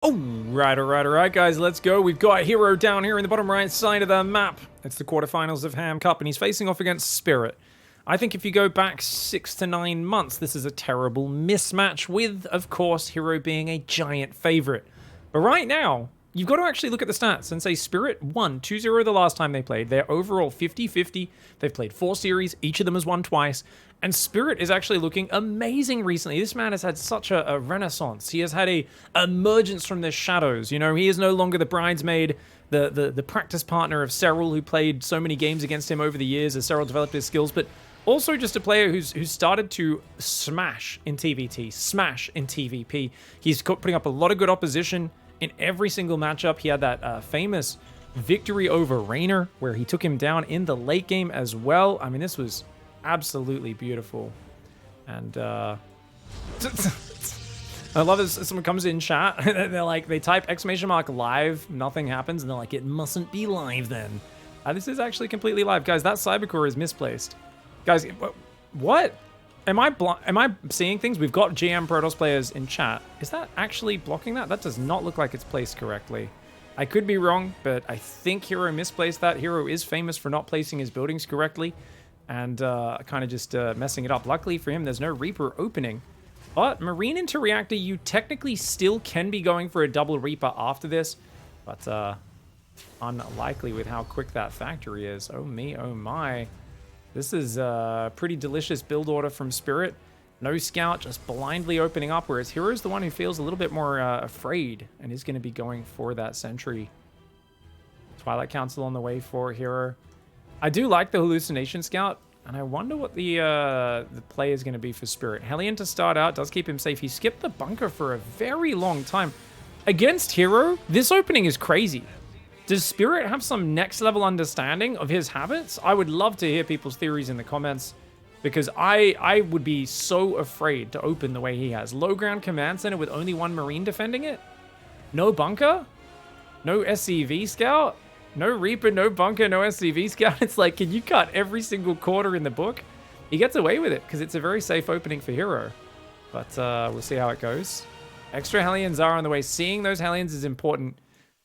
All right, guys, let's go. We've got Hero down here in the bottom right side of the map. It's the quarterfinals of Ham Cup, and he's facing off against Spirit. I think if you go back 6 to 9 months, this is a terrible mismatch with, of course, Hero being a giant favorite. But right now, you've got to actually look at the stats and say Spirit won 2-0 the last time they played. They're overall 50-50. They've played 4 series. Each of them has won twice. And Spirit is actually looking amazing recently. This man has had such a renaissance. He has had a emergence from the shadows. You know, he is no longer the bridesmaid, the practice partner of Serral, who played so many games against him over the years as Serral developed his skills, but also just a player who's started to smash in TvT, smash in TvP. He's putting up a lot of good opposition in every single matchup. He had that famous victory over Raynor, where he took him down in the late game as well. I mean, this was absolutely beautiful. And I love this. Someone comes in chat and they're like, they type !! live, nothing happens, and they're like, it mustn't be live then. This is actually completely live. Guys, that Cybercore is misplaced. Guys, what? Am I seeing things? We've got GM Protoss players in chat. Is that actually blocking that? That does not look like it's placed correctly. I could be wrong, but I think Hero misplaced that. Hero is famous for not placing his buildings correctly and kind of just messing it up. Luckily for him, there's no Reaper opening. But Marine into Reactor, you technically still can be going for a double Reaper after this, but unlikely with how quick that factory is. Oh me, oh my. This is a pretty delicious build order from Spirit. No scout, just blindly opening up, whereas Hero's the one who feels a little bit more afraid and is going to be going for that sentry. Twilight Council on the way for Hero. I do like the Hallucination Scout, and I wonder what the play is going to be for Spirit. Hellion to start out does keep him safe. He skipped the bunker for a very long time. Against Hero, this opening is crazy. Does Spirit have some next level understanding of his habits? I would love to hear people's theories in the comments, because I would be so afraid to open the way he has. Low ground command center with only 1 Marine defending it? No bunker? No SCV scout? No Reaper, no bunker, no SCV scout? It's like, can you cut every single quarter in the book? He gets away with it because it's a very safe opening for Hero. But we'll see how it goes. Extra Hellions are on the way. Seeing those Hellions is important,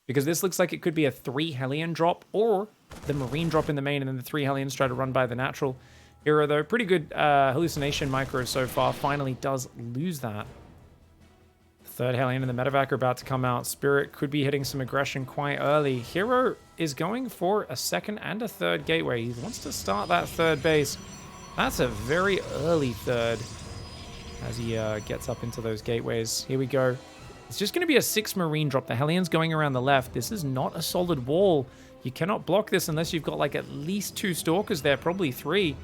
because this looks like it could be a 3 Hellion drop, or the Marine drop in the main, and then the 3 Hellions try to run by the natural. Hero, though, pretty good hallucination micro so far. Finally does lose that. Third Hellion and the Medevac are about to come out. Spirit could be hitting some aggression quite early. Hero is going for a 2nd and a 3rd gateway. He wants to start that 3rd base. That's a very early 3rd as he gets up into those gateways. Here we go. It's just going to be a 6 Marine drop. The Hellion's going around the left. This is not a solid wall. You cannot block this unless you've got like at least 2 Stalkers there, probably 3.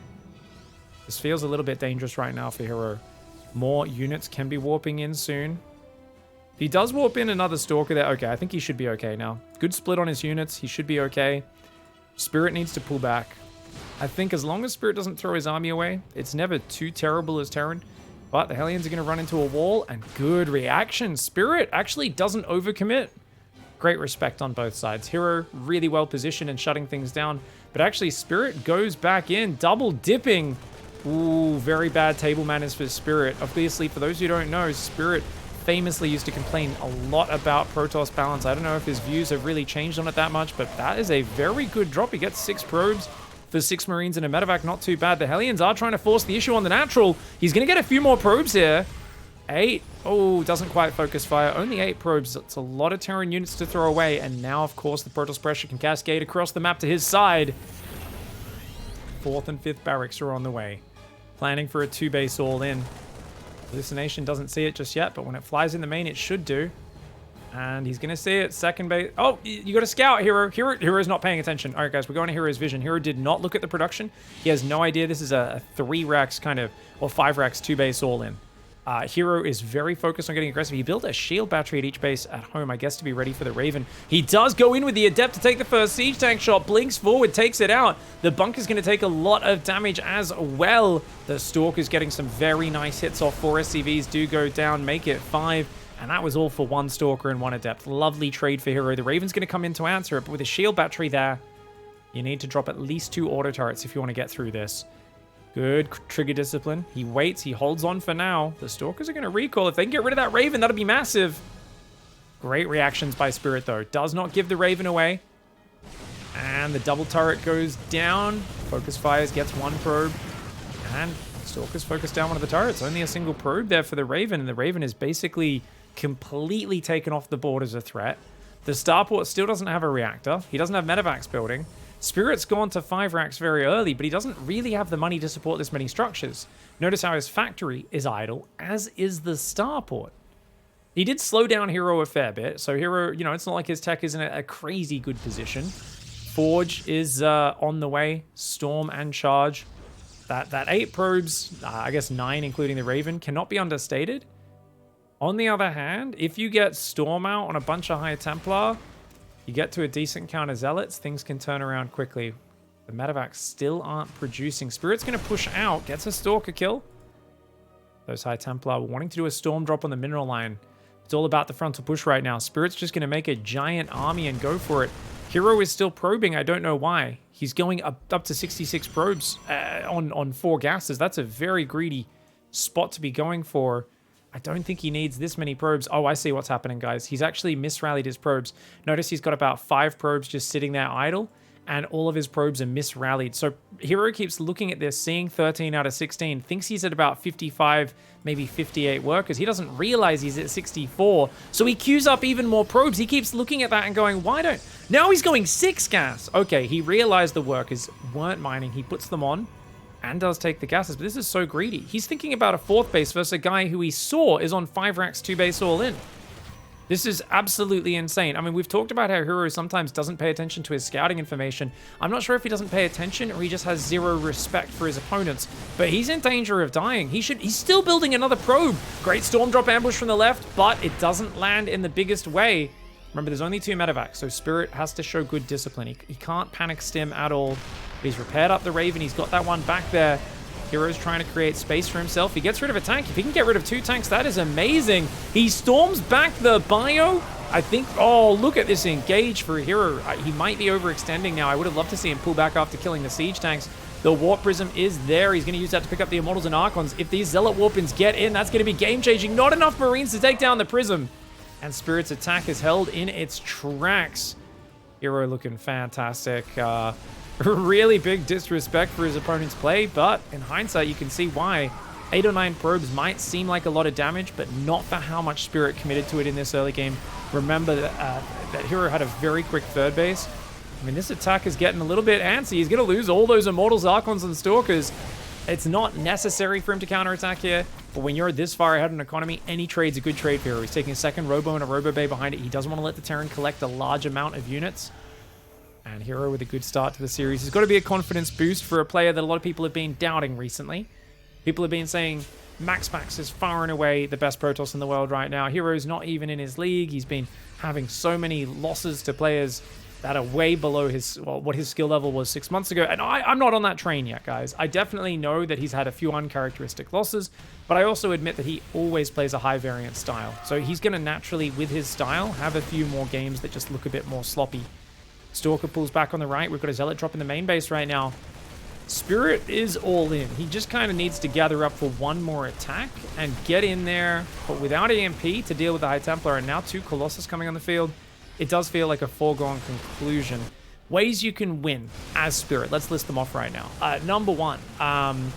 This feels a little bit dangerous right now for Hero. More units can be warping in soon. If he does warp in another Stalker there, okay, I think he should be okay now. Good split on his units. He should be okay. Spirit needs to pull back. I think as long as Spirit doesn't throw his army away, it's never too terrible as Terran. But the Hellions are going to run into a wall, and good reaction. Spirit actually doesn't overcommit. Great respect on both sides. Hero really well positioned and shutting things down. But actually, Spirit goes back in, double dipping. Ooh, very bad table manners for Spirit. Obviously, for those who don't know, Spirit famously used to complain a lot about Protoss balance. I don't know if his views have really changed on it that much, but that is a very good drop. He gets 6 probes. For 6 Marines and a Medevac, not too bad. The Hellions are trying to force the issue on the natural. He's going to get a few more probes here. 8. Oh, doesn't quite focus fire. Only 8 probes. It's a lot of Terran units to throw away. And now, of course, the Protoss pressure can cascade across the map to his side. 4th and 5th barracks are on the way. Planning for a 2-base all-in. Hallucination doesn't see it just yet, but when it flies in the main, it should do. And he's going to see it. 2nd base. Oh, you got a scout, Hero. Hero's not paying attention. All right, guys, we're going to Hero's vision. Hero did not look at the production. He has no idea this is a 3 racks kind of, or 5 racks 2-base all-in. Hero is very focused on getting aggressive. He built a shield battery at each base at home, I guess, to be ready for the Raven. He does go in with the Adept to take the first siege tank shot. Blinks forward, takes it out. The bunker's going to take a lot of damage as well. The Stalker's getting some very nice hits off. 4 SCVs do go down, make it 5. And that was all for 1 Stalker and 1 Adept. Lovely trade for Hero. The Raven's going to come in to answer it, but with a shield battery there, you need to drop at least 2 auto turrets if you want to get through this. Good trigger discipline. He waits. He holds on for now. The Stalkers are going to recall. If they can get rid of that Raven, that'll be massive. Great reactions by Spirit, though. Does not give the Raven away. And the double turret goes down. Focus fires, gets one probe. And Stalker's focused down one of the turrets. Only a single probe there for the Raven. And the Raven is basically completely taken off the board as a threat. The starport still doesn't have a reactor. He doesn't have medevacs building. Spirit's gone to 5 racks very early, but he doesn't really have the money to support this many structures. Notice how his factory is idle, as is the starport. He did slow down Hero a fair bit, so Hero, you know, it's not like his tech is in a crazy good position. Forge is on the way. Storm and Charge. That 8 probes, I guess 9 including the Raven, cannot be understated. On the other hand, if you get Storm out on a bunch of High Templar, you get to a decent count of Zealots, things can turn around quickly. The medevacs still aren't producing. Spirit's going to push out, gets a Stalker kill. Those High Templar were wanting to do a Storm drop on the mineral line. It's all about the frontal push right now. Spirit's just going to make a giant army and go for it. Hero is still probing. I don't know why. He's going up to 66 probes on 4 gases. That's a very greedy spot to be going for. I don't think he needs this many probes. Oh, I see what's happening, guys. He's actually misrallied his probes. Notice he's got about 5 probes just sitting there idle, and all of his probes are misrallied. So Hero keeps looking at this, seeing 13 out of 16, thinks he's at about 55, maybe 58 workers. He doesn't realize he's at 64, so he queues up even more probes. He keeps looking at that and going, why don't... Now he's going 6 gas. Okay, he realized the workers weren't mining. He puts them on and does take the gases, but this is so greedy. He's thinking about a 4th base versus a guy who he saw is on 5 racks, 2 base all in. This is absolutely insane. I mean, we've talked about how Hero sometimes doesn't pay attention to his scouting information. I'm not sure if he doesn't pay attention or he just has 0 respect for his opponents, but he's in danger of dying. He's still building another probe. Great Storm drop ambush from the left, but it doesn't land in the biggest way. Remember, there's only 2 medevacs, so Spirit has to show good discipline. He can't panic stim at all. But he's repaired up the Raven. He's got that one back there. Hero's trying to create space for himself. He gets rid of a tank. If he can get rid of 2 tanks, that is amazing. He storms back the bio. I think, oh, look at this engage for Hero. He might be overextending now. I would have loved to see him pull back after killing the siege tanks. The Warp Prism is there. He's going to use that to pick up the Immortals and Archons. If these Zealot Warpins get in, that's going to be game-changing. Not enough Marines to take down the Prism. And Spirit's attack is held in its tracks. Hero looking fantastic. Really big disrespect for his opponent's play, but in hindsight, you can see why. 8 or 9 probes might seem like a lot of damage, but not for how much Spirit committed to it in this early game. Remember that Hero had a very quick 3rd base. I mean, this attack is getting a little bit antsy. He's going to lose all those Immortals, Archons, and Stalkers. It's not necessary for him to counterattack here, but when you're this far ahead in economy, any trade's a good trade for Hero. He's taking a 2nd Robo and a Robo Bay behind it. He doesn't want to let the Terran collect a large amount of units. And Hero with a good start to the series. It's got to be a confidence boost for a player that a lot of people have been doubting recently. People have been saying Max is far and away the best Protoss in the world right now. Hero's not even in his league. He's been having so many losses to players that are way below his, well, what his skill level was 6 months ago. And I'm not on that train yet, guys. I definitely know that he's had a few uncharacteristic losses, but I also admit that he always plays a high variance style. So he's going to naturally, with his style, have a few more games that just look a bit more sloppy. Stalker pulls back on the right. We've got a Zealot drop in the main base right now. Spirit is all in. He just kind of needs to gather up for one more attack and get in there, but without EMP to deal with the High Templar, and now 2 Colossus coming on the field. It does feel like a foregone conclusion. Ways you can win as Spirit. Let's list them off right now. Number 1,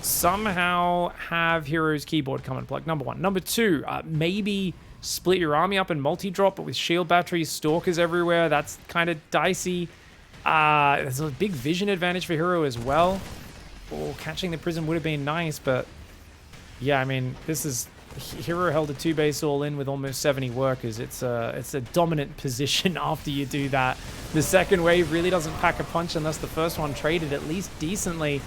somehow have Hero's keyboard come and plug. Number 1. Number 2, maybe split your army up in multi-drop, but with shield batteries, Stalkers everywhere. That's kind of dicey. There's a big vision advantage for Hero as well. Oh, catching the Prism would have been nice, but yeah, I mean, this is... Hero held a 2 base all in with almost 70 workers. It's a dominant position after you do that. The second wave really doesn't pack a punch unless the first one traded at least decently.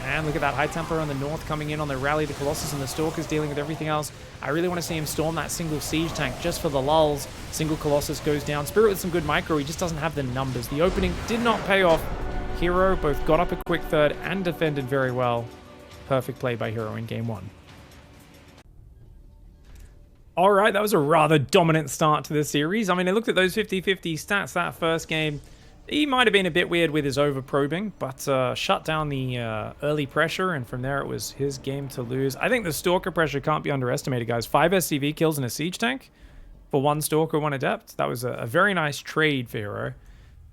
And look at that High Templar on the north coming in on the rally. The Colossus and the Stalkers dealing with everything else. I really want to see him storm that single siege tank just for the lulls. Single Colossus goes down. Spirit with some good micro. He just doesn't have the numbers. The opening did not pay off. Hero both got up a quick 3rd and defended very well. Perfect play by Hero in game 1. All right, that was a rather dominant start to the series. I mean, I looked at those 50-50 stats that first game. He might have been a bit weird with his over-probing, but shut down the early pressure, and from there it was his game to lose. I think the Stalker pressure can't be underestimated, guys. 5 SCV kills in a siege tank. for 1 Stalker, 1 Adept. That was a very nice trade for Hero.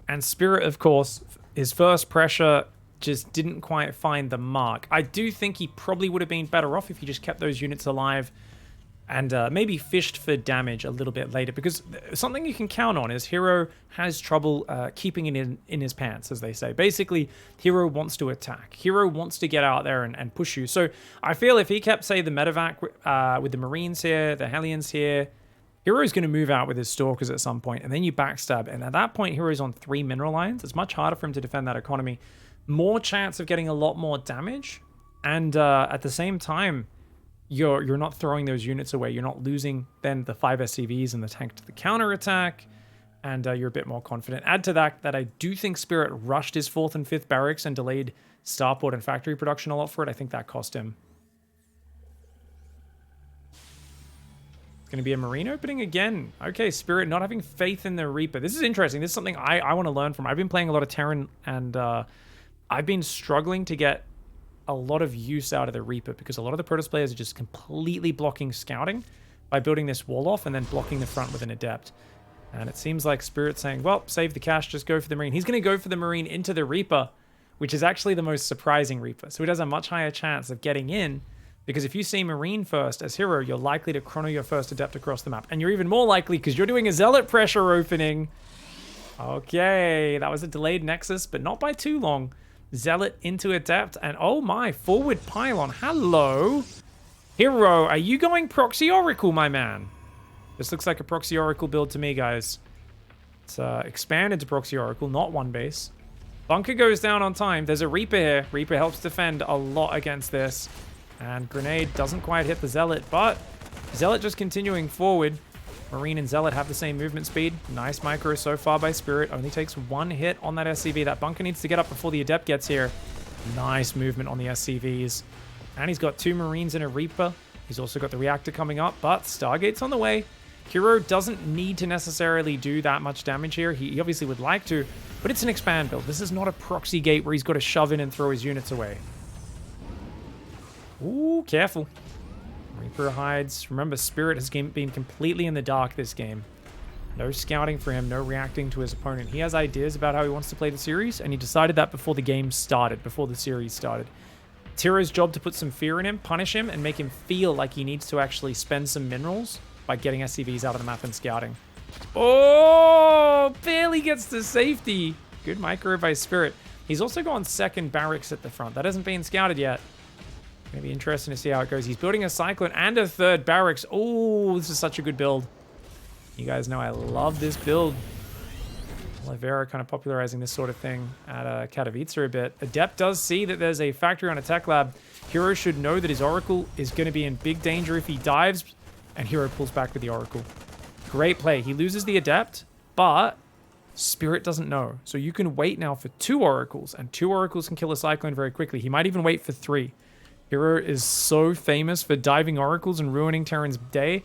And Spirit, of course, his first pressure just didn't quite find the mark. I do think he probably would have been better off if he just kept those units alive and maybe fished for damage a little bit later, because something you can count on is Hero has trouble keeping it in his pants, as they say. Basically, Hero wants to attack. Hero wants to get out there and push you. So I feel if he kept, say, the medevac with the Marines here, the Hellions here, Hero's going to move out with his Stalkers at some point, and then you backstab. And at that point, Hero's on 3 mineral lines. It's much harder for him to defend that economy. More chance of getting a lot more damage. And at the same time, you're not throwing those units away. You're not losing then the 5 SCVs and the tank to the counterattack, and you're a bit more confident. Add to that I do think Spirit rushed his 4th and 5th barracks and delayed starport and factory production a lot for it. I think that cost him. It's going to be a Marine opening again. Okay, Spirit not having faith in the Reaper. This is interesting. This is something I want to learn from. I've been playing a lot of Terran, and I've been struggling to get a lot of use out of the Reaper because a lot of the Protoss players are just completely blocking scouting by building this wall off and then blocking the front with an Adept. And it seems like Spirit's saying, well, save the cash, just go for the Marine. He's going to go for the Marine into the Reaper, which is actually the most surprising Reaper. So he has a much higher chance of getting in, because if you see Marine first as Hero, you're likely to chrono your first Adept across the map. And you're even more likely because you're doing a Zealot pressure opening. Okay, that was a delayed Nexus, but not by too long. Zealot into Adept, and oh my, forward pylon. Hello. Hero, are you going Proxy Oracle, my man? This looks like a Proxy Oracle build to me, guys. It's expanded to Proxy Oracle, not 1 base. Bunker goes down on time. There's a Reaper here. Reaper helps defend a lot against this. And Grenade doesn't quite hit the Zealot, but Zealot just continuing forward. Marine and Zealot have the same movement speed. Nice micro so far by Spirit. Only takes 1 hit on that SCV. That bunker needs to get up before the Adept gets here. Nice movement on the SCVs. And he's got 2 Marines and a Reaper. He's also got the Reactor coming up, but Stargate's on the way. Hero doesn't need to necessarily do that much damage here. He obviously would like to, but it's an expand build. This is not a proxy gate where he's got to shove in and throw his units away. Ooh, careful. Reaper hides. Remember, Spirit has been completely in the dark this game. No scouting for him, no reacting to his opponent. He has ideas about how he wants to play the series, and he decided that before the game started, before the series started. It's Hero's job to put some fear in him, punish him, and make him feel like he needs to actually spend some minerals by getting SCVs out of the map and scouting. Oh, barely gets to safety. Good micro by Spirit. He's also gone 2nd barracks at the front. That hasn't been scouted yet. Gonna be interesting to see how it goes. He's building a Cyclone and a 3rd barracks. Oh, this is such a good build. You guys know I love this build. Oliveira kind of popularizing this sort of thing at Katowice a bit. Adept does see that there's a factory on a tech lab. Hero should know that his Oracle is going to be in big danger if he dives, and Hero pulls back with the Oracle. Great play. He loses the Adept, but Spirit doesn't know. So you can wait now for 2 Oracles, and 2 Oracles can kill a Cyclone very quickly. He might even wait for 3. Hero is so famous for diving Oracles and ruining Terran's day.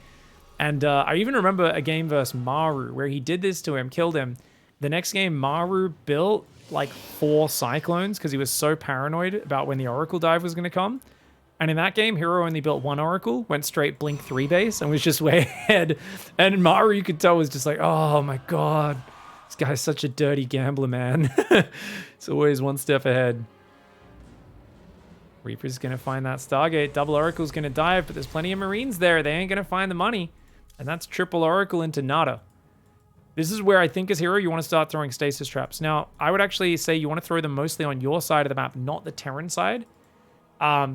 And I even remember a game versus Maru where he did this to him, killed him. The next game, Maru built like 4 Cyclones because he was so paranoid about when the Oracle dive was going to come. And in that game, Hero only built 1 Oracle, went straight Blink 3 base, and was just way ahead. And Maru, you could tell, was just like, oh my god, this guy's such a dirty gambler, man. It's always 1 step ahead. Reaper's going to find that Stargate. Double Oracle's going to dive, but there's plenty of Marines there. They ain't going to find the money. And that's triple Oracle into nada. This is where I think as Hero, you want to start throwing stasis traps. Now, I would actually say you want to throw them mostly on your side of the map, not the Terran side.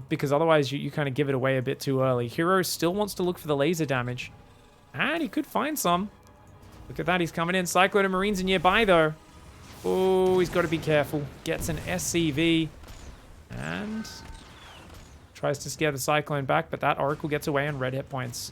Because otherwise you kind of give it away a bit too early. Hero still wants to look for the laser damage. And he could find some. Look at that. He's coming in. Cyclone and Marines are nearby, though. Oh, he's got to be careful. Gets an SCV. And tries to scare the Cyclone back, but that Oracle gets away on red hit points.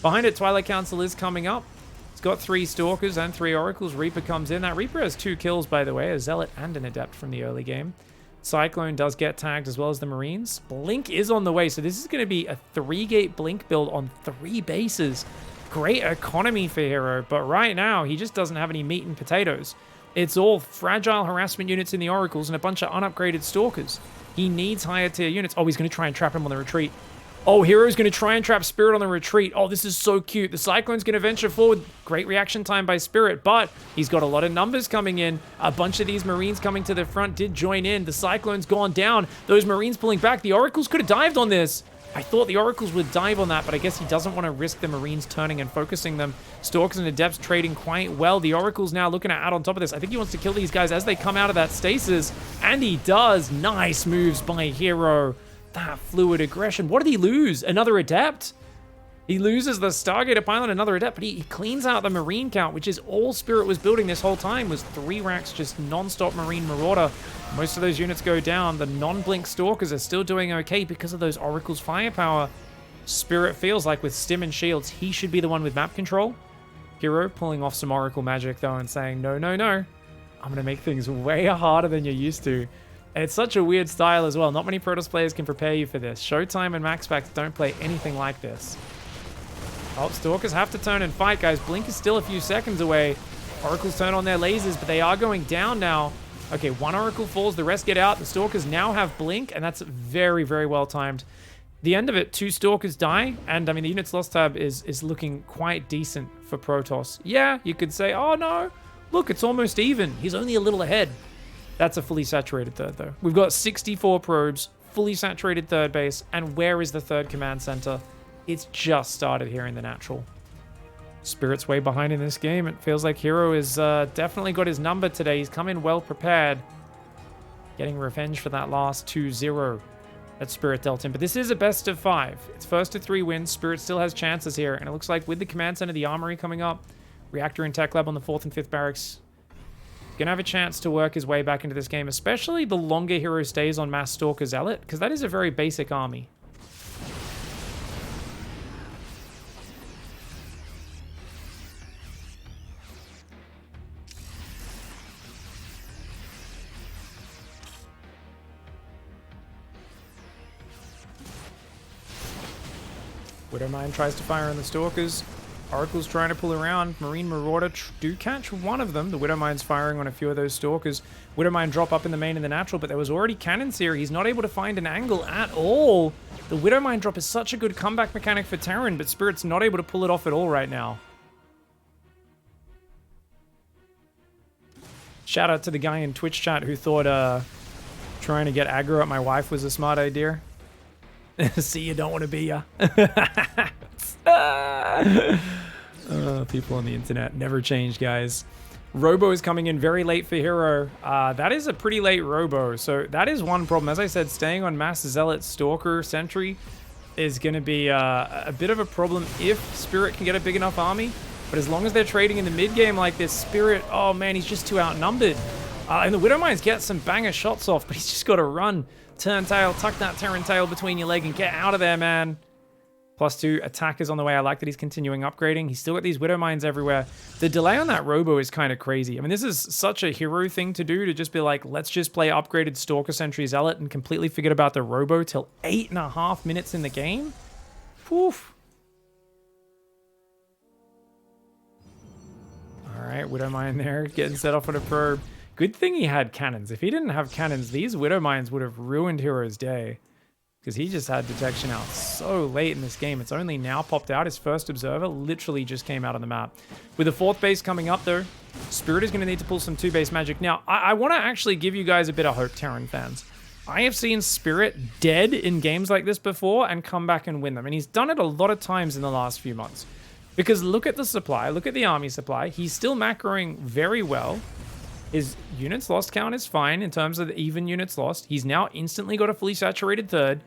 Behind it, Twilight Council is coming up. It's got 3 Stalkers and 3 Oracles. Reaper comes in. That Reaper has 2 kills, by the way, a Zealot and an Adept from the early game. Cyclone does get tagged as well as the Marines. Blink is on the way, so this is going to be a 3-gate Blink build on 3 bases. Great economy for Hero, but right now, he just doesn't have any meat and potatoes. It's all fragile harassment units in the Oracles and a bunch of unupgraded Stalkers. He needs higher tier units. Oh, he's going to try and trap him on the retreat. Oh, Hero's going to try and trap Spirit on the retreat. Oh, this is so cute. The Cyclone's going to venture forward. Great reaction time by Spirit, but he's got a lot of numbers coming in. A bunch of these Marines coming to the front did join in. The Cyclone's gone down. Those Marines pulling back. The Oracles could have dived on this. I thought the Oracles would dive on that, but I guess he doesn't want to risk the Marines turning and focusing them. Stalkers and Adepts trading quite well. The Oracle's now looking to add on top of this. I think he wants to kill these guys as they come out of that stasis, and he does. Nice moves by Hero. That fluid aggression. What did he lose? Another Adept? He loses the Stargate Pilot, another Adept, but he cleans out the Marine count, which is all Spirit was building this whole time, was 3 racks just non-stop Marine Marauder. Most of those units go down. The non-blink Stalkers are still doing okay because of those Oracle's firepower. Spirit feels like with Stim and Shields, he should be the one with map control. Hero pulling off some Oracle magic though and saying, no, no, no. I'm going to make things way harder than you're used to. And it's such a weird style as well. Not many Protoss players can prepare you for this. Showtime and MaxPax don't play anything like this. Oh, Stalkers have to turn and fight, guys. Blink is still a few seconds away. Oracles turn on their lasers, but they are going down now. Okay, 1 Oracle falls, the rest get out. The Stalkers now have Blink, and that's very, very well timed. The end of it, 2 Stalkers die, and I mean, the units lost tab is looking quite decent for Protoss. Yeah, you could say, oh no, look, it's almost even. He's only a little ahead. That's a fully saturated third, though. We've got 64 probes, fully saturated third base, and where is the third command center? It's just started here in the natural. Spirit's way behind in this game. It feels like Hero has definitely got his number today. He's come in well prepared. Getting revenge for that last 2-0 that Spirit dealt him. But this is a best of 5. It's first to 3 wins. Spirit still has chances here. And it looks like with the command center, the armory coming up, Reactor and Tech Lab on the 4th and 5th barracks, gonna have a chance to work his way back into this game, especially the longer Hero stays on Mass Stalker Zealot, because that is a very basic army. Widowmine tries to fire on the Stalkers. Oracle's trying to pull around. Marine Marauder do catch one of them. The Widowmine's firing on a few of those Stalkers. Widowmine drop up in the main and the natural, but there was already cannons here. He's not able to find an angle at all. The Widowmine drop is such a good comeback mechanic for Terran, but Spirit's not able to pull it off at all right now. Shout out to the guy in Twitch chat who thought trying to get aggro at my wife was a smart idea. See, you don't want to be ya. People on the internet never change, guys. Robo is coming in very late for Hero. That is a pretty late Robo, so that is one problem. As I said, staying on Mass Zealot Stalker Sentry is going to be a bit of a problem if Spirit can get a big enough army. But as long as they're trading in the mid game like this, Spirit, oh man, he's just too outnumbered. And the Widowmines get some banger shots off, but he's just got to run. Turn tail, tuck that Terran tail between your leg and get out of there, man. +2 attack is on the way. I like that he's continuing upgrading. He's still got these Widowmines everywhere. The delay on that Robo is kind of crazy. I mean, this is such a Hero thing to do, to just be like, let's just play upgraded Stalker Sentry Zealot and completely forget about the Robo till 8.5 minutes in the game. Poof. All right, Widowmine there, getting set off on a probe. Good thing he had cannons. If he didn't have cannons, these Widowmines would have ruined Hero's day. Because he just had detection out so late in this game. It's only now popped out. His first observer literally just came out on the map. With the 4th base coming up, though, Spirit is going to need to pull some 2-base magic. Now, I want to actually give you guys a bit of hope, Terran fans. I have seen Spirit dead in games like this before and come back and win them. And he's done it a lot of times in the last few months. Because look at the supply. Look at the army supply. He's still macroing very well. His units lost count is fine in terms of the even units lost. He's now instantly got a fully saturated third.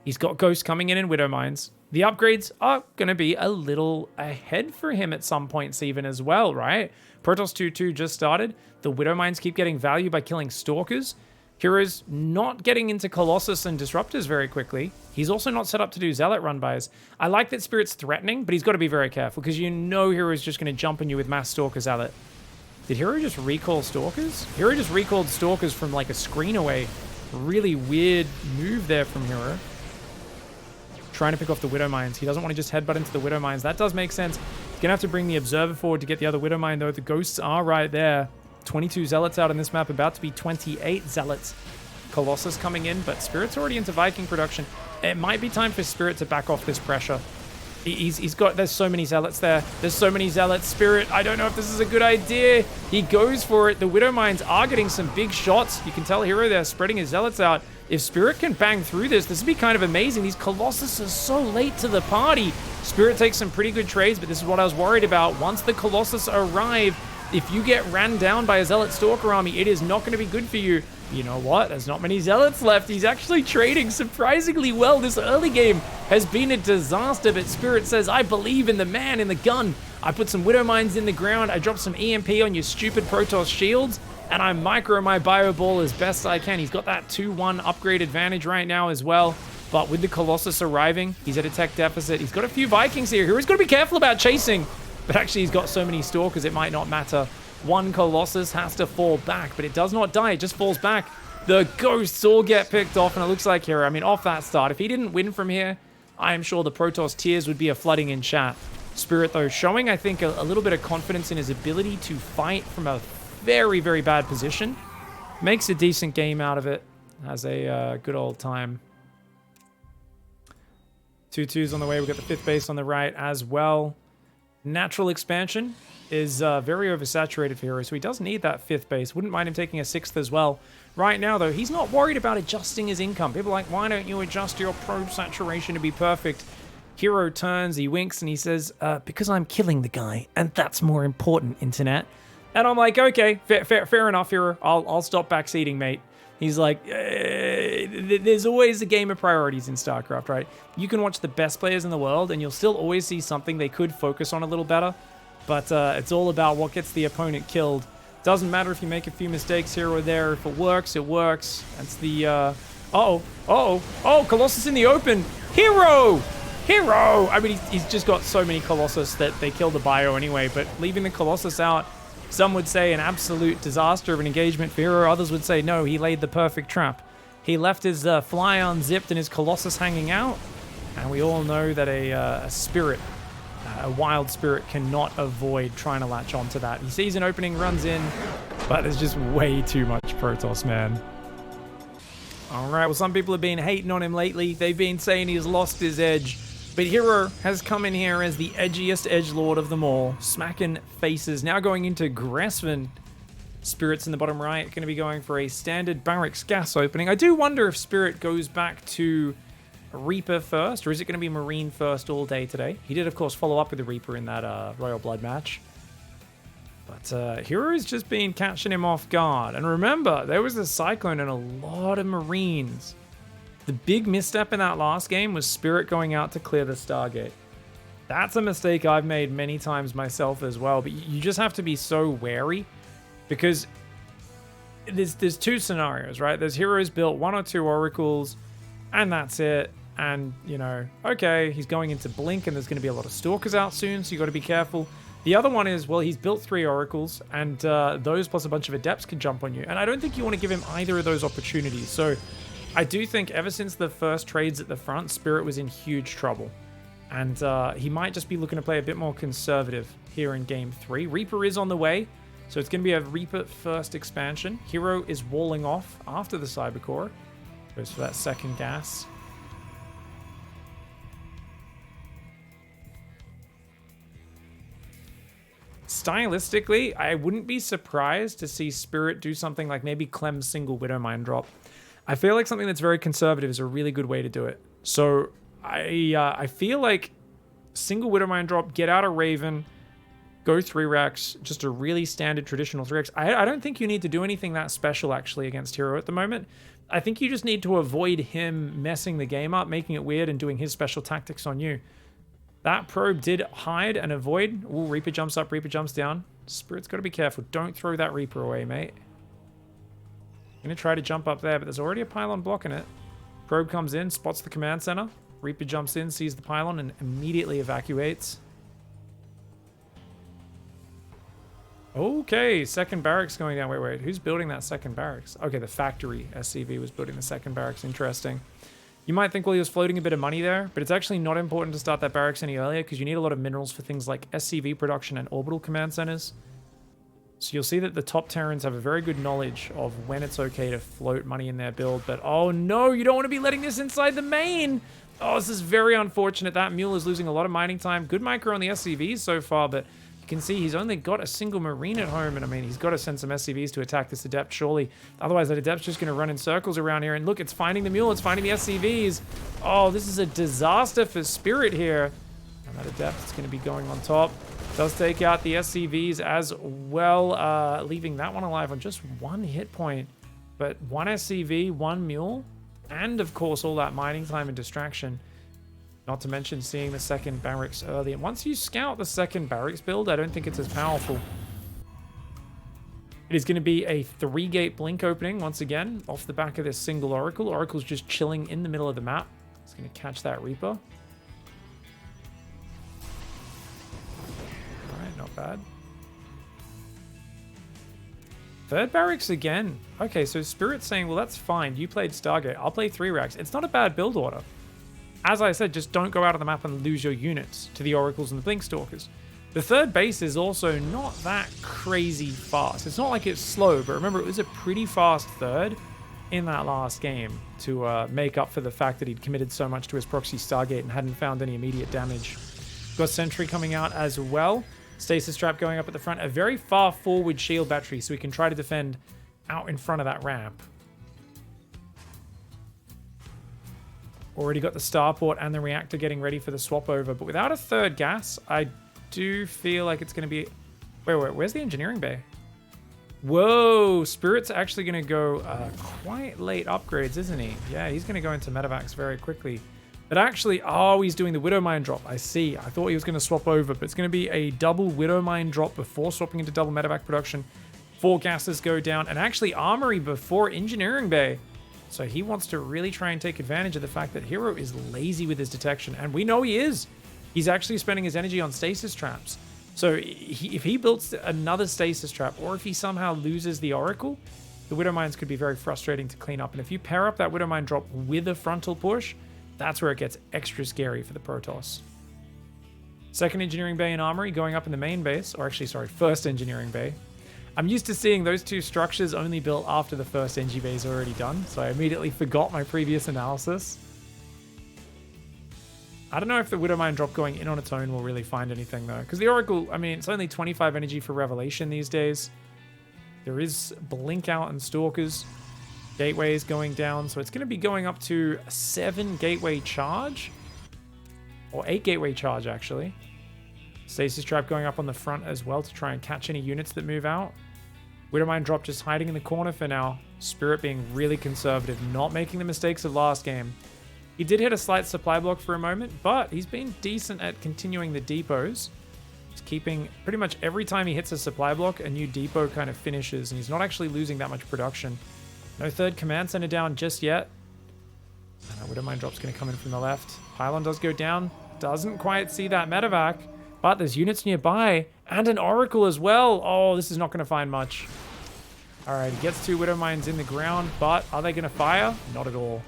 He's got Ghosts coming in Widowmines. The upgrades are going to be a little ahead for him at some points even as well, right? Protoss 2-2 just started. The Widowmines keep getting value by killing Stalkers. Hero's not getting into Colossus and Disruptors very quickly. He's also not set up to do Zealot run-bys. I like that Spirit's threatening, but he's got to be very careful because you know Hero's just going to jump on you with Mass Stalker Zealot. Did Hero just recall Stalkers? Hero just recalled Stalkers from like a screen away. Really weird move there from Hero. Trying to pick off the Widowmines. He doesn't want to just headbutt into the Widowmines. That does make sense. He's going to have to bring the Observer forward to get the other Widowmine, though. The Ghosts are right there. 22 Zealots out on this map, about to be 28 Zealots. Colossus coming in, but Spirit's already into Viking production. It might be time for Spirit to back off this pressure. He's got, there's so many Zealots there. There's so many Zealots. Spirit, I don't know if this is a good idea. He goes for it. The Widow Mines are getting some big shots. You can tell Hero there spreading his Zealots out. If Spirit can bang through this would be kind of amazing. These Colossus are so late to the party. Spirit takes some pretty good trades, but this is what I was worried about. Once the Colossus arrive, if you get ran down by a Zealot Stalker army, it is not going to be good for you. You know what? There's not many Zealots left. He's actually trading surprisingly well. This early game has been a disaster, but Spirit says, I believe in the man, in the gun. I put some Widow Mines in the ground. I dropped some EMP on your stupid Protoss shields, and I micro my Bio Ball as best I can. He's got that 2-1 upgrade advantage right now as well. But with the Colossus arriving, he's at a tech deficit. He's got a few Vikings here. He's got to be careful about chasing. But actually, he's got so many Stalkers, it might not matter. One Colossus has to fall back, but it does not die. It just falls back. The Ghosts all get picked off, and it looks like Hero, I mean, off that start, if he didn't win from here, I am sure the Protoss tears would be a flooding in chat. Spirit, though, showing, I think, a little bit of confidence in his ability to fight from a very, very bad position. Makes a decent game out of it. Has a good old time. 2-2s on the way. We've got the 5th base on the right as well. Natural expansion is very oversaturated for Hero, so he does need that 5th base. Wouldn't mind him taking a 6th as well. Right now, though, he's not worried about adjusting his income. People are like, why don't you adjust your probe saturation to be perfect? Hero turns, he winks, and he says, because I'm killing the guy, and that's more important, internet. And I'm like, okay, fair enough, Hero. I'll stop backseating, mate. He's like, there's always a game of priorities in StarCraft, right? You can watch the best players in the world, and you'll still always see something they could focus on a little better. But it's all about what gets the opponent killed. Doesn't matter if you make a few mistakes here or there. If it works, it works. That's the, oh, Colossus in the open. Hero! I mean, he's just got so many Colossus that they kill the bio anyway, but leaving the Colossus out, some would say an absolute disaster of an engagement for Hero. Others would say, no, he laid the perfect trap. He left his fly unzipped and his Colossus hanging out, and we all know that a spirit, a wild spirit, cannot avoid trying to latch onto that. He sees an opening, runs in, but there's just way too much Protoss, man. All right, well, some people have been hating on him lately. They've been saying he's lost his edge. But Hero has come in here as the edgiest edgelord of them all, smacking faces. Now going into Gressven. Spirits in the bottom right, going to be going for a standard barracks gas opening. I do wonder if Spirit goes back to Reaper first, or is it going to be Marine first all day today? He did, of course, follow up with the Reaper in that Royal Blood match. But Hero's just been catching him off guard. And remember, there was a Cyclone and a lot of Marines. The big misstep in that last game was Spirit going out to clear the Stargate. That's a mistake I've made many times myself as well, but you just have to be so wary, because there's two scenarios, right? There's Heroes built 1 or 2 Oracles, and that's it. And, you know, okay, he's going into Blink, and there's going to be a lot of Stalkers out soon, so you got to be careful. The other one is, well, he's built 3 Oracles, and those plus a bunch of Adepts can jump on you. And I don't think you want to give him either of those opportunities. So I do think ever since the first trades at the front, Spirit was in huge trouble. And he might just be looking to play a bit more conservative here in Game 3. Reaper is on the way, so it's going to be a Reaper first expansion. Hero is walling off after the Cybercore. Goes for that second gas. Stylistically, I wouldn't be surprised to see Spirit do something like maybe Clem's single Widow Mine drop. I feel like something that's very conservative is a really good way to do it. So I feel like single Widow Mine drop, get out a Raven, go 3 racks, just a really standard traditional 3 racks. I don't think you need to do anything that special actually against Hero at the moment. I think you just need to avoid him messing the game up, making it weird, and doing his special tactics on you. That probe did hide and avoid. Ooh, Reaper jumps up, Reaper jumps down. Spirit's got to be careful. Don't throw that Reaper away, mate. I'm going to try to jump up there, but there's already a pylon blocking it. Probe comes in, spots the command center. Reaper jumps in, sees the pylon, and immediately evacuates. Okay, second barracks going down. Wait. Who's building that second barracks? Okay, the factory SCV was building the second barracks. Interesting. You might think, well, he was floating a bit of money there, but it's actually not important to start that barracks any earlier because you need a lot of minerals for things like SCV production and orbital command centers. So you'll see that the top Terrans have a very good knowledge of when it's okay to float money in their build. But oh no, you don't want to be letting this inside the main. Oh, this is very unfortunate. That mule is losing a lot of mining time. Good micro on the SCVs so far, but you can see he's only got a single Marine at home. And I mean, he's got to send some SCVs to attack this Adept, surely. Otherwise, that Adept's just going to run in circles around here. And look, it's finding the mule. It's finding the SCVs. Oh, this is a disaster for Spirit here. And that Adept is going to be going on top. Does take out the SCVs as well, leaving that one alive on just 1 hit point. But 1 SCV, 1 mule, and of course all that mining time and distraction. Not to mention seeing the second barracks early. And once you scout the second barracks build, I don't think it's as powerful. It is going to be a 3-gate blink opening once again off the back of this single Oracle. Oracle's just chilling in the middle of the map. It's going to catch that Reaper. Not bad. Third barracks again. Okay, so Spirit's saying, well, that's fine. You played Stargate. I'll play 3 racks. It's not a bad build order. As I said, just don't go out of the map and lose your units to the Oracles and the Blinkstalkers. The third base is also not that crazy fast. It's not like it's slow, but remember, it was a pretty fast third in that last game to make up for the fact that he'd committed so much to his proxy Stargate and hadn't found any immediate damage. Got Sentry coming out as well. Stasis Trap going up at the front. A very far forward shield battery so we can try to defend out in front of that ramp. Already got the starport and the reactor getting ready for the swap over. But without a third gas, I do feel like it's going to be... Wait, where's the engineering bay? Whoa, Spirit's actually going to go quite late upgrades, isn't he? Yeah, he's going to go into medevacs very quickly. But actually, oh, he's doing the Widow Mine drop. I see. I thought he was going to swap over, but it's going to be a double Widow Mine drop before swapping into double medevac production. 4 gases go down, and actually Armory before Engineering Bay. So he wants to really try and take advantage of the fact that Hero is lazy with his detection, and we know he is. He's actually spending his energy on stasis traps. So if he builds another stasis trap, or if he somehow loses the Oracle, the Widow Mines could be very frustrating to clean up. And if you pair up that Widow Mine drop with a frontal push, that's where it gets extra scary for the Protoss. Second Engineering Bay and Armory going up in the main base, or actually, sorry, first Engineering Bay. I'm used to seeing those 2 structures only built after the first Engi Bay is already done, so I immediately forgot my previous analysis. I don't know if the Widow Mine drop going in on its own will really find anything though, because the Oracle, I mean, it's only 25 energy for Revelation these days. There is Blink Out and Stalkers. Gateways going down, so it's going to be going up to a 7 gateway charge, or 8 gateway charge actually. Stasis Trap going up on the front as well to try and catch any units that move out. Widow Mine drop just hiding in the corner for now. Spirit being really conservative, not making the mistakes of last game. He did hit a slight supply block for a moment, but he's been decent at continuing the depots. He's keeping pretty much every time he hits a supply block, a new depot kind of finishes, and he's not actually losing that much production. No third command center down just yet. Widow Mine drop's going to come in from the left. Pylon does go down. Doesn't quite see that medevac, but there's units nearby and an Oracle as well. Oh, this is not going to find much. All right, he gets 2 Widow Mines in the ground, but are they going to fire? Not at all.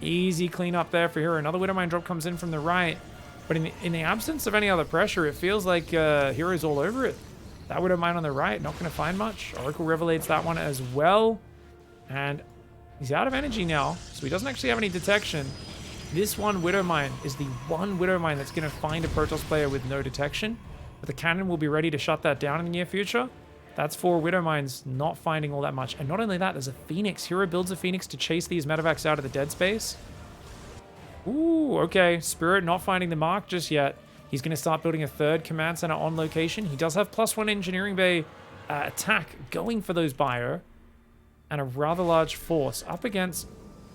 Easy cleanup there for Hero. Another Widow Mine drop comes in from the right, but in the absence of any other pressure, it feels like Hero's all over it. That Widow Mine on the right, not going to find much. Oracle revelates that one as well. And he's out of energy now, so he doesn't actually have any detection. This one Widow Mine is the one Widow Mine that's going to find a Protoss player with no detection. But the cannon will be ready to shut that down in the near future. That's 4 Widow Mines not finding all that much. And not only that, there's a Phoenix. Hero builds a Phoenix to chase these medevacs out of the dead space. Ooh, okay. Spirit not finding the mark just yet. He's going to start building a 3rd command center on location. He does have +1 Engineering Bay attack going for those bio. And a rather large force up against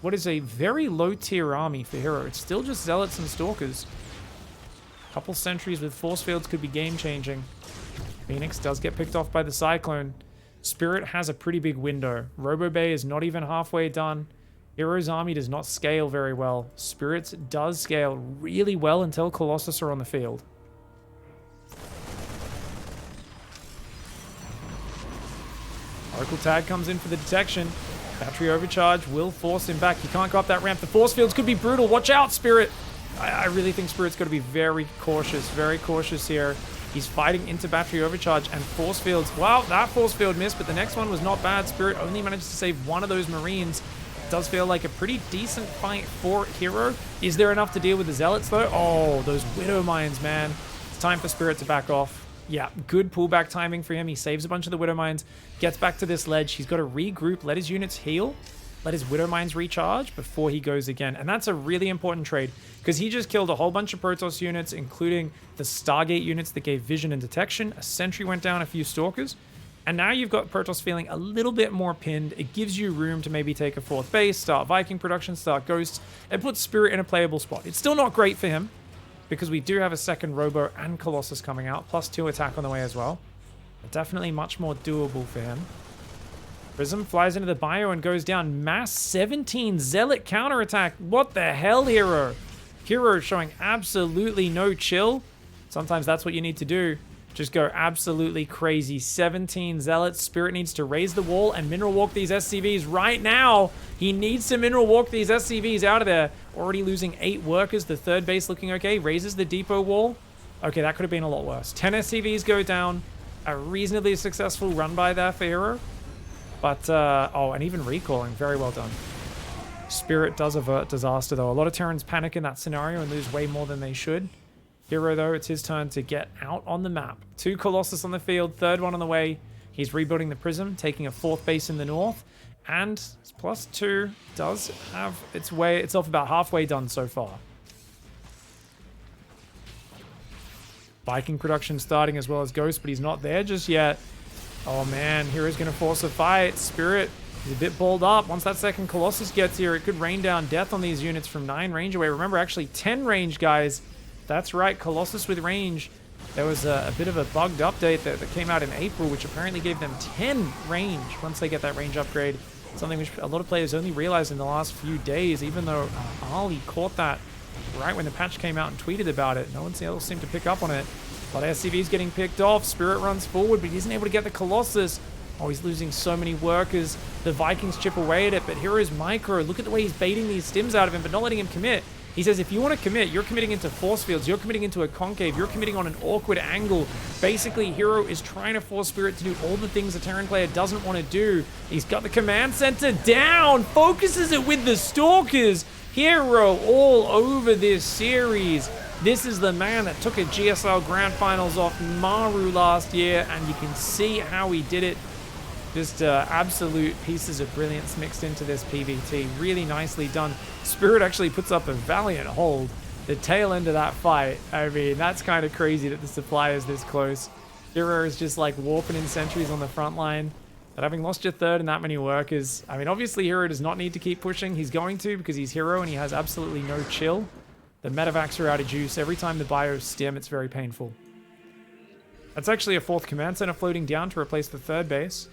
what is a very low tier army for Hero. It's still just Zealots and Stalkers. A couple sentries with force fields could be game changing. Phoenix does get picked off by the Cyclone. Spirit has a pretty big window. Robo Bay is not even halfway done. Hero's army does not scale very well. Spirit's does scale really well until Colossus are on the field. Oracle tag comes in for the detection. Battery overcharge will force him back. He can't go up that ramp. The force fields could be brutal. Watch out, Spirit. I really think Spirit's got to be very cautious here. He's fighting into battery overcharge and force fields. Wow, that force field missed, but the next one was not bad. Spirit only managed to save one of those Marines. Does feel like a pretty decent fight for Hero. Is there enough to deal with the Zealots, though? Oh, those Widow Mines, man. It's time for Spirit to back off. Yeah, good pullback timing for him. He saves a bunch of the Widow Mines, gets back to this ledge. He's got to regroup, let his units heal, let his Widow Mines recharge before he goes again. And that's a really important trade because he just killed a whole bunch of Protoss units, including the Stargate units that gave vision and detection. A sentry went down, a few Stalkers. And now you've got Protoss feeling a little bit more pinned. It gives you room to maybe take a 4th base, start Viking production, start Ghosts, and put Spirit in a playable spot. It's still not great for him because we do have a second Robo and Colossus coming out, plus 2 attack on the way as well. But definitely much more doable for him. Prism flies into the bio and goes down. Mass 17 Zealot counterattack. What the hell, Hero? Hero showing absolutely no chill. Sometimes that's what you need to do. Just go absolutely crazy. 17 Zealots. Spirit needs to raise the wall and mineral walk these SCVs right now. He needs to mineral walk these SCVs out of there. Already losing 8 workers. The 3rd base looking okay. Raises the depot wall. Okay, that could have been a lot worse. 10 SCVs go down. A reasonably successful run by there for Hero. But, oh, and even recalling. Very well done. Spirit does avert disaster, though. A lot of Terrans panic in that scenario and lose way more than they should. Hero, though, it's his turn to get out on the map. 2 Colossus on the field, 3rd one on the way. He's rebuilding the Prism, taking a 4th base in the north. And his +2 does have itself about halfway done so far. Viking production starting as well as Ghost, but he's not there just yet. Oh man, Hero's going to force a fight. Spirit is a bit balled up. Once that second Colossus gets here, it could rain down death on these units from 9 range away. Remember, actually 10 range, guys. That's right, Colossus with range. There was a bit of a bugged update that came out in April, which apparently gave them 10 range once they get that range upgrade. Something which a lot of players only realized in the last few days, even though Ali caught that right when the patch came out and tweeted about it. No one else seemed to pick up on it. But SCV's getting picked off. Spirit runs forward, but he isn't able to get the Colossus. Oh, he's losing so many workers. The Vikings chip away at it, but Hero's micro. Look at the way he's baiting these stims out of him, but not letting him commit. He says, if you want to commit, you're committing into force fields, you're committing into a concave, you're committing on an awkward angle. Basically, Hero is trying to force Spirit to do all the things a Terran player doesn't want to do. He's got the command center down, focuses it with the Stalkers. Hero all over this series. This is the man that took a GSL Grand Finals off Maru last year, and you can see how he did it. Just absolute pieces of brilliance mixed into this PvT. Really nicely done. Spirit actually puts up a valiant hold. The tail end of that fight, I mean, that's kind of crazy that the supply is this close. Hero is just like warping in sentries on the front line. But having lost your 3rd and that many workers, I mean, obviously Hero does not need to keep pushing. He's going to because he's Hero and he has absolutely no chill. The medevacs are out of juice. Every time the bios stim, it's very painful. That's actually a 4th command center floating down to replace the 3rd base.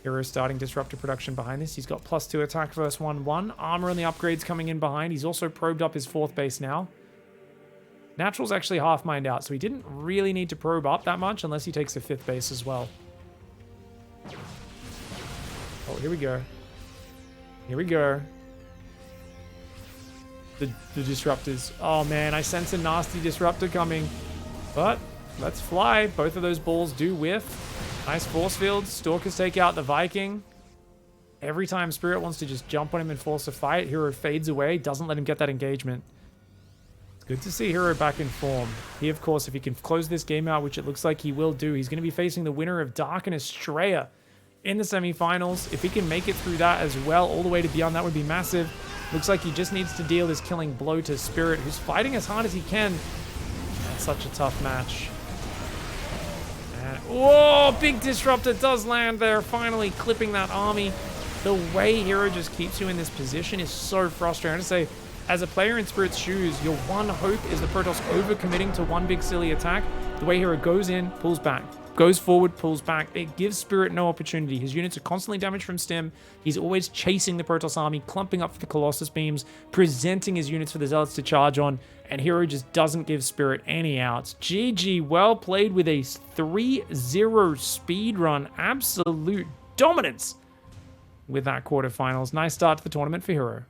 Hero starting disruptor production behind this. He's got +2 attack versus 1/1. Armor and the upgrades coming in behind. He's also probed up his 4th base now. Natural's actually half mined out, so he didn't really need to probe up that much unless he takes a 5th base as well. Oh, here we go. Here we go. The disruptors. Oh man, I sense a nasty disruptor coming. But let's fly. Both of those balls do whiff. Nice force fields. Stalkers take out the Viking. Every time Spirit wants to just jump on him and force a fight, Hero fades away, doesn't let him get that engagement. It's good to see Hero back in form. He, of course, if he can close this game out, which it looks like he will do, he's going to be facing the winner of Dark and Estrella in the semifinals. If he can make it through that as well, all the way to beyond, that would be massive. Looks like he just needs to deal this killing blow to Spirit, who's fighting as hard as he can. That's such a tough match. Whoa, big disruptor does land there, finally clipping that army. The way Hero just keeps you in this position is so frustrating. I say, as a player in Spirit's shoes, your one hope is the Protoss overcommitting to one big silly attack. The way Hero goes in, pulls back, goes forward, pulls back. It gives Spirit no opportunity. His units are constantly damaged from stim. He's always chasing the Protoss army, clumping up for the Colossus beams, presenting his units for the Zealots to charge on, and Hero just doesn't give Spirit any outs. GG, well played with a 3-0 speed run. Absolute dominance with that quarterfinals. Nice start to the tournament for Hero.